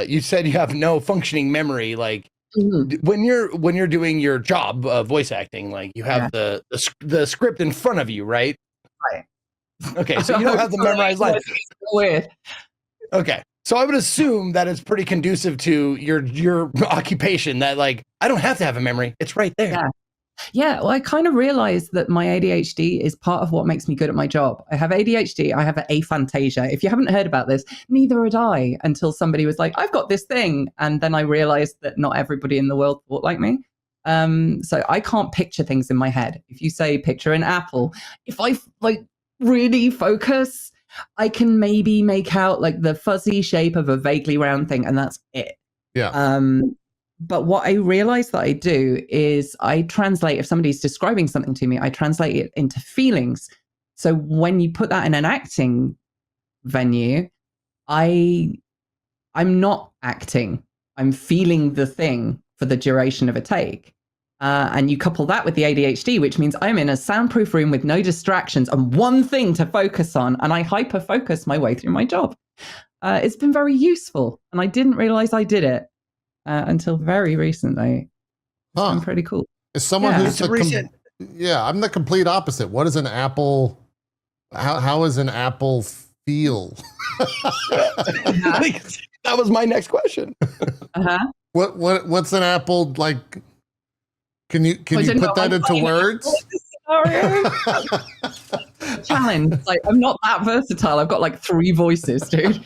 you said you have no functioning memory. Like when you're doing your job of voice acting, like you have the script in front of you, right? Right. Okay, so you don't have the memorized lines. Weird. Okay, so I would assume that it's pretty conducive to your occupation. That like I don't have to have a memory; it's right there. Yeah, well, I kind of realized that my ADHD is part of what makes me good at my job. I have ADHD, I have aphantasia. If you haven't heard about this, neither had I until somebody was like, I've got this thing. And then I realized that not everybody in the world thought like me. So I can't picture things in my head. If you say picture an apple, if I like really focus, I can maybe make out like the fuzzy shape of a vaguely round thing, and that's it. Yeah. But what I realize that I do is I translate, if somebody's describing something to me, I translate it into feelings. So when you put that in an acting venue, I'm not acting. I'm feeling the thing for the duration of a take. And you couple that with the ADHD, which means I'm in a soundproof room with no distractions and one thing to focus on, and I hyper-focus my way through my job. It's been very useful, and I didn't realize I did it. Until very recently. It's been pretty cool. As someone who's I'm the complete opposite. What is an apple? How does an apple feel? That was my next question. What's an apple like? Can you put that into words? Challenge. Like, I'm not that versatile. I've got like 3 voices, dude.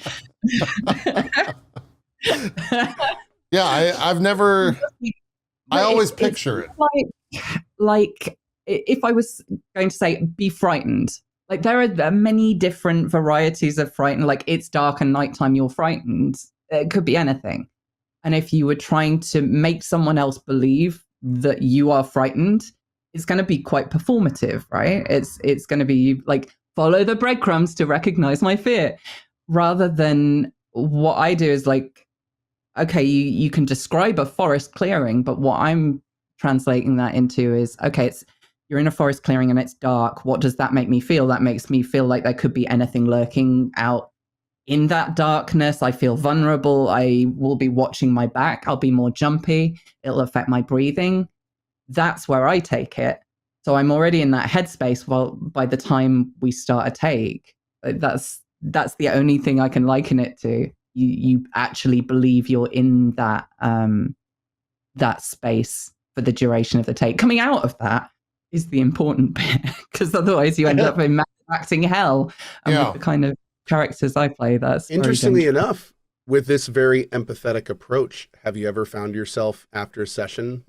Yeah, I've never. I always picture it. Like if I was going to say, be frightened. Like there are many different varieties of frightened. Like it's dark and nighttime, you're frightened. It could be anything. And if you were trying to make someone else believe that you are frightened, it's going to be quite performative, right? It's going to be like follow the breadcrumbs to recognize my fear, rather than what I do is like. Okay, you can describe a forest clearing, but what I'm translating that into is, okay, you're in a forest clearing and it's dark. What does that make me feel? That makes me feel like there could be anything lurking out in that darkness. I feel vulnerable. I will be watching my back. I'll be more jumpy. It'll affect my breathing. That's where I take it. So I'm already in that headspace. Well, by the time we start a take, that's the only thing I can liken it to. You actually believe you're in that that space for the duration of the take. Coming out of that is the important bit, because otherwise you end up in acting hell. And with the kind of characters I play, that's interestingly enough, with this very empathetic approach, have you ever found yourself after a session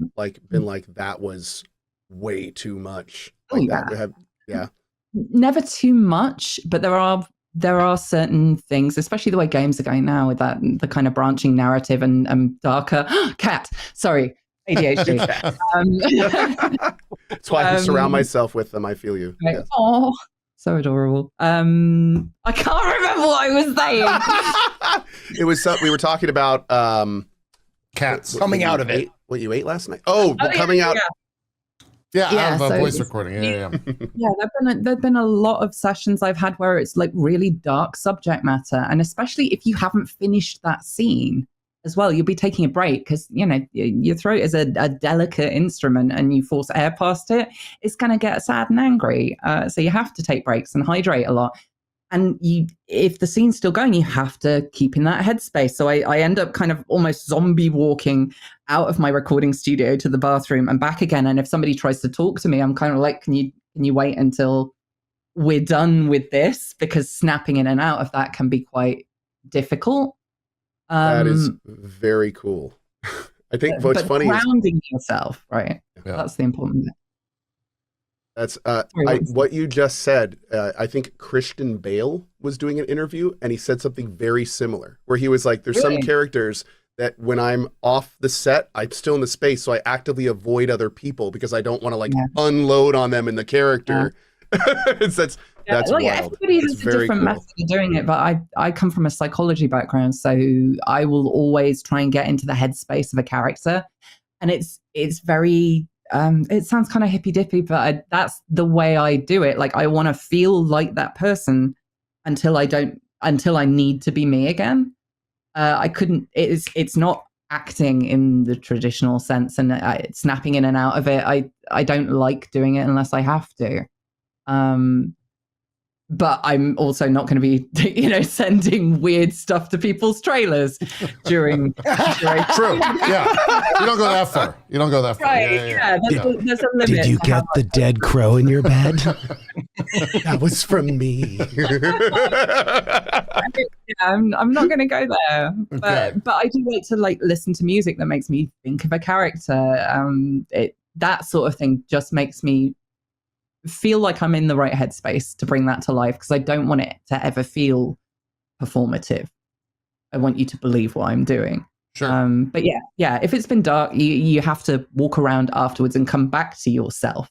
been like, that was way too much? Like Never too much, but there are certain things, especially the way games are going now with the kind of branching narrative and darker ADHD. That's why I surround myself with them. I feel you. Right. Yes. Oh, so adorable. I can't remember what I was saying. It was we were talking about cats coming out of it. What you ate last night? Coming out. Yeah, I have a voice recording. Yeah. There've been a lot of sessions I've had where it's like really dark subject matter, and especially if you haven't finished that scene as well, you'll be taking a break because your throat is a delicate instrument, and you force air past it, it's going to get sad and angry. So you have to take breaks and hydrate a lot. And if the scene's still going, you have to keep in that headspace. So I end up kind of almost zombie walking out of my recording studio to the bathroom and back again. And if somebody tries to talk to me, I'm kind of like, can you wait until we're done with this? Because snapping in and out of that can be quite difficult. That is very cool. I think what's funny is grounding yourself, right? Yeah. That's the important bit. That's what you just said. I think Christian Bale was doing an interview, and he said something very similar, where he was like, there's some characters that when I'm off the set, I'm still in the space, so I actively avoid other people because I don't want to unload on them in the character. That's wild. Everybody has a different method of doing it, but I come from a psychology background, so I will always try and get into the headspace of a character, and it's very it sounds kind of hippy dippy, but that's the way I do it. Like I want to feel like that person until I need to be me again. I couldn't. It's not acting in the traditional sense, and snapping in and out of it. I don't like doing it unless I have to. But I'm also not going to be, sending weird stuff to people's trailers during. True. Yeah. You don't go that far. Right. Yeah. There's a limit. Did you get the dead crow in your bed? That was from me. I'm not going to go there. Okay. But I do like to listen to music that makes me think of a character. That sort of thing just makes me feel like I'm in the right headspace to bring that to life, because I don't want it to ever feel performative. I want you to believe what I'm doing. Sure. But yeah, if it's been dark, you have to walk around afterwards and come back to yourself.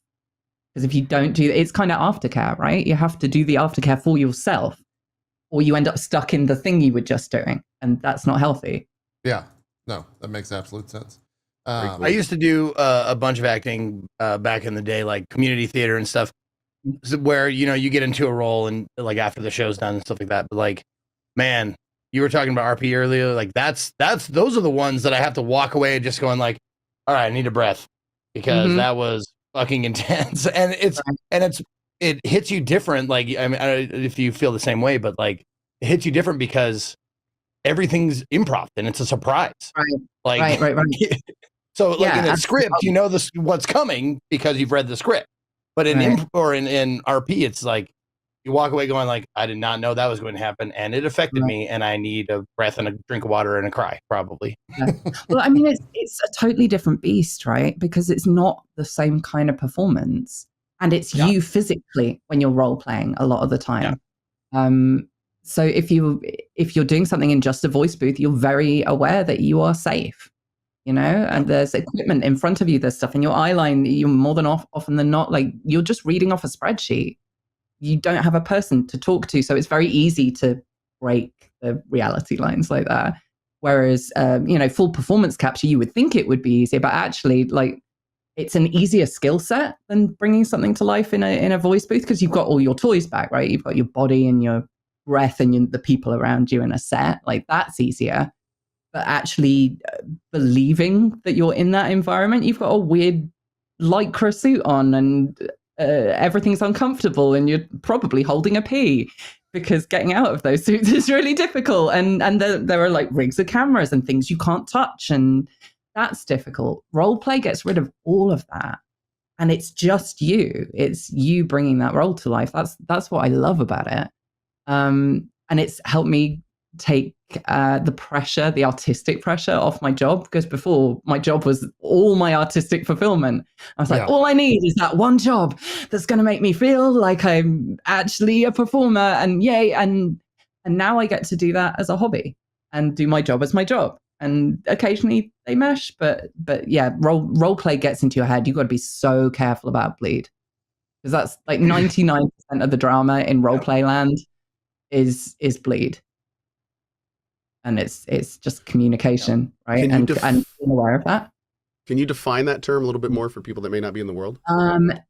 Because if you don't do it's kind of aftercare, right? You have to do the aftercare for yourself, or you end up stuck in the thing you were just doing, and that's not healthy. Yeah. No, that makes absolute sense. I used to do a bunch of acting back in the day, like community theater and stuff, where you get into a role and after the show's done and stuff like that. But man, you were talking about RP earlier. Those are the ones that I have to walk away just going all right, I need a breath, because that was fucking intense, and it hits you different. I don't know if you feel the same way, but it hits you different because everything's improv and it's a surprise. Right. Right. So in a script, what's coming because you've read the script. But in in RP, it's you walk away going I did not know that was going to happen, and it affected me, and I need a breath and a drink of water and a cry, probably. Yeah. Well, I mean, it's a totally different beast, right? Because it's not the same kind of performance, and it's you physically when you're role playing a lot of the time. Yeah. So if you're doing something in just a voice booth, you're very aware that you are safe. And there's equipment in front of you, there's stuff in your eye line. You're more than often than not, you're just reading off a spreadsheet. You don't have a person to talk to. So it's very easy to break the reality lines like that. Whereas, full performance capture, you would think it would be easier, but actually it's an easier skill set than bringing something to life in a voice booth, because you've got all your toys back, right? You've got your body and your breath and the people around you in a set. That's easier. But actually believing that you're in that environment, you've got a weird lycra suit on, and everything's uncomfortable, and you're probably holding a pee, because getting out of those suits is really difficult. And there are rigs of cameras and things you can't touch, and that's difficult. Role play gets rid of all of that, and it's just you. It's you bringing that role to life. That's what I love about it. And it's helped me take the pressure, the artistic pressure off my job, because before my job was all my artistic fulfillment. I was all I need is that one job that's going to make me feel like I'm actually a performer, and yay. And now I get to do that as a hobby and do my job as my job. And occasionally they mesh, but yeah, role play gets into your head. You've got to be so careful about bleed, because that's 99% of the drama in role play land is bleed. And it's just communication, right? And being aware of that. Can you define that term a little bit more for people that may not be in the world?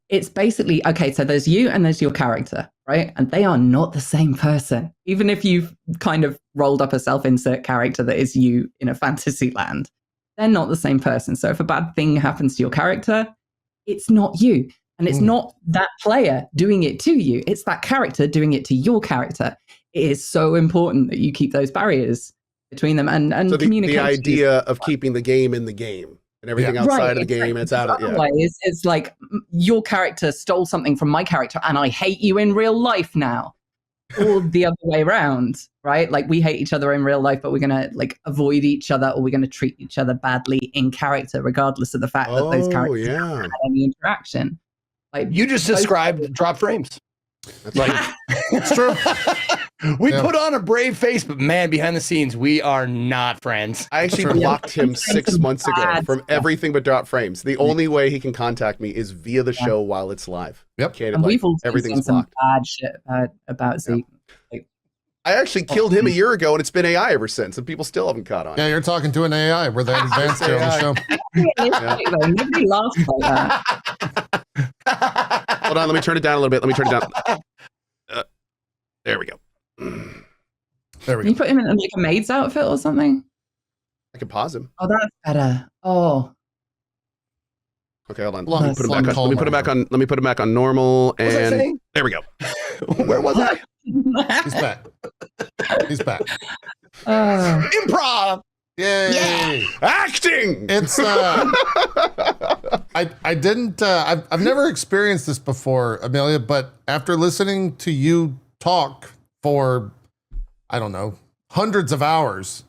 It's basically, okay, so there's you and there's your character, right? And they are not the same person. Even if you've kind of rolled up a self-insert character that is you in a fantasy land, they're not the same person. So if a bad thing happens to your character, it's not you. And it's not that player doing it to you. It's that character doing it to your character. It is so important that you keep those barriers between them, and so communication. The idea of keeping the game in the game and everything outside of the game, it's out of it's your character stole something from my character and I hate you in real life now. Or the other way around, right? We hate each other in real life, but we're gonna avoid each other, or we're gonna treat each other badly in character, regardless of the fact that those characters haven't had any interaction. You just described drop frames. It's true. We put on a brave face, but man, behind the scenes, we are not friends. I actually blocked him 6 months ago from everything but drop frames. The only way he can contact me is via the show while it's live. Yep. And we've all seen some bad shit about Zeke. I actually killed him a year ago, and it's been AI ever since, and people still haven't caught on. Yeah, you're talking to an AI. We're that advanced here on the show. Nobody laughs like that. Hold on, let me turn it down a little bit. There we go. There we Can you go. put him in like a maid's outfit or something? I can pause him. Oh, that's better. Oh, Okay, hold on. Long- Let me put him back on. Let me put him back on. Let me put him back on normal. What was I And saying? there we go. Where was I? He's back. He's back. Oh. Improv. Yay! Acting. It's I didn't I've never experienced this before, Amelia, but after listening to you talk for I don't know, hundreds of hours,